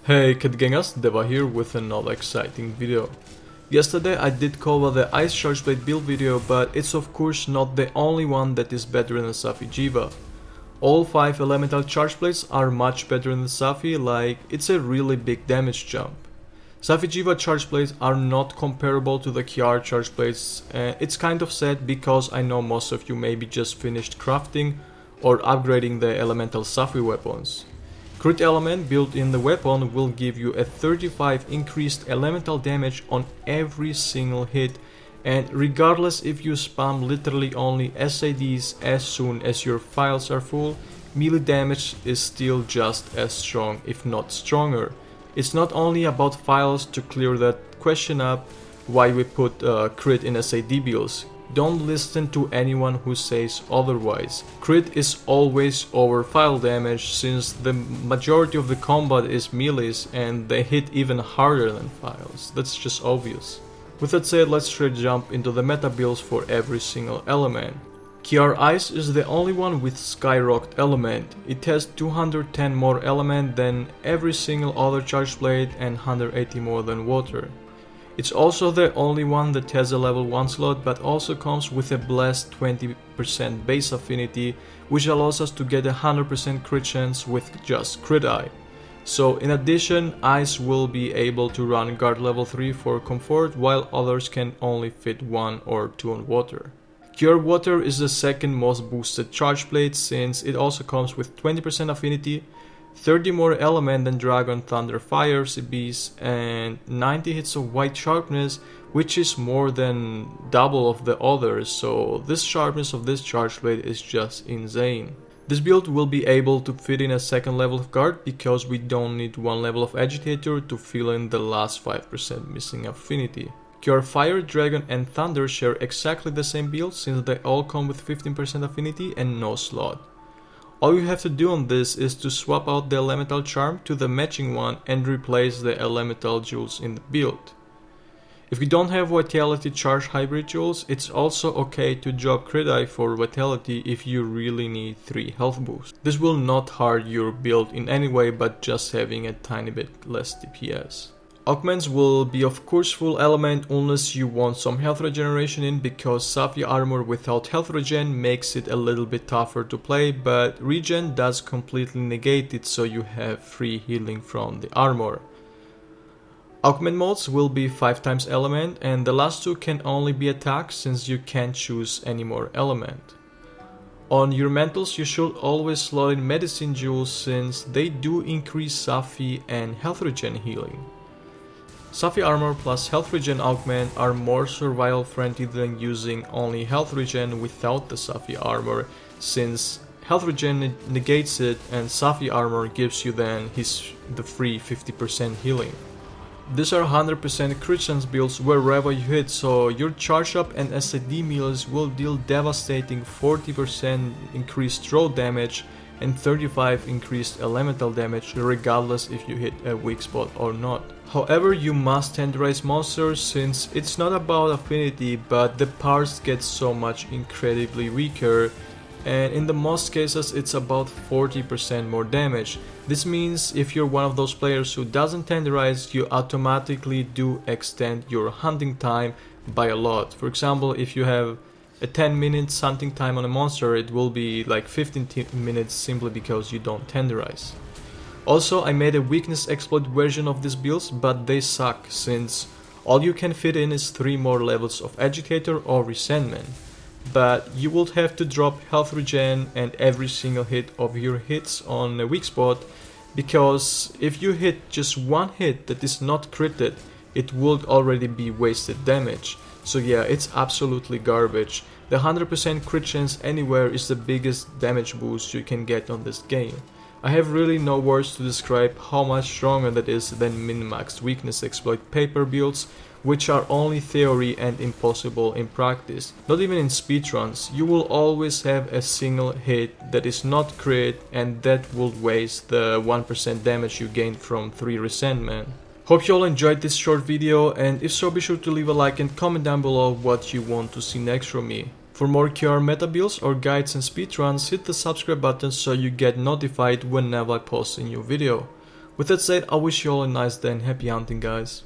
Hey Catgangers, Deva here with another exciting video. Yesterday I did cover the Ice Charge Blade build video, but it's of course not the only one that is better than the Safi'jiiva. All 5 elemental charge blades are much better than the Safi, like it's a really big damage jump. Safi'jiiva charge blades are not comparable to the Kiar charge blades. It's kind of sad because I know most of you maybe just finished crafting or upgrading the elemental Safi weapons. Crit element built in the weapon will give you a 35 increased elemental damage on every single hit, and regardless if you spam literally only SADs as soon as your files are full, melee damage is still just as strong, if not stronger. It's not only about files. To clear that question up, why we put crit in SAD builds. Don't listen to anyone who says otherwise. Crit is always over file damage since the majority of the combat is melees and they hit even harder than files. That's just obvious. With that said, let's straight jump into the meta builds for every single element. Kiar Ice is the only one with Skyrocked element. It has 210 more element than every single other charge blade and 180 more than water. It's also the only one that has a level 1 slot, but also comes with a blessed 20% base affinity, which allows us to get a 100% crit chance with just Crit Eye. So in addition, Ice will be able to run guard level 3 for comfort, while others can only fit 1 or 2 on water. Kiar Water is the second most boosted charge blade since it also comes with 20% affinity, 30 more element than Dragon, Thunder, Fire, CBs, and 90 hits of white sharpness, which is more than double of the others, so this sharpness of this charge blade is just insane. This build will be able to fit in a second level of guard because we don't need one level of agitator to fill in the last 5% missing affinity. Kiar Fire, Dragon and Thunder share exactly the same build since they all come with 15% affinity and no slot. All you have to do on this is to swap out the elemental charm to the matching one and replace the elemental jewels in the build. If you don't have vitality charge hybrid jewels, it's also okay to drop Crit Eye for vitality if you really need 3 health boosts. This will not hurt your build in any way but just having a tiny bit less DPS. Augments will be of course full element unless you want some health regeneration in, because Safi armor without health regen makes it a little bit tougher to play, but regen does completely negate it, so you have free healing from the armor. Augment modes will be 5 times element, and the last 2 can only be attack since you can't choose any more element. On your mantles you should always slot in medicine jewels since they do increase Safi and health regen healing. Safi armor plus health regen augment are more survival friendly than using only health regen without the Safi armor, since health regen negates it and Safi armor gives you then the free 50% healing. These are 100% crit chance builds wherever you hit, so your charge up and SAD meals will deal devastating 40% increased throw damage and 35 increased elemental damage regardless if you hit a weak spot or not. However, you must tenderize monsters since it's not about affinity, but the parts get so much incredibly weaker, and in the most cases it's about 40% more damage. This means if you're one of those players who doesn't tenderize, you automatically do extend your hunting time by a lot. For example, if you have a 10 minutes hunting time on a monster, it will be like 15 minutes simply because you don't tenderize. Also, I made a weakness exploit version of these builds, but they suck since all you can fit in is 3 more levels of agitator or resentment. But you would have to drop health regen and every single hit of your hits on a weak spot, because if you hit just one hit that is not critted, it would already be wasted damage. So yeah, it's absolutely garbage. The 100% crit chance anywhere is the biggest damage boost you can get on this game. I have really no words to describe how much stronger that is than min-maxed weakness exploit paper builds, which are only theory and impossible in practice. Not even in speedruns, you will always have a single hit that is not crit, and that will waste the 1% damage you gain from 3 resentment. Hope you all enjoyed this short video, and if so, be sure to leave a like and comment down below what you want to see next from me. For more Kiar meta builds or guides and speedruns, hit the subscribe button so you get notified whenever I post a new video. With that said, I wish you all a nice day and happy hunting, guys.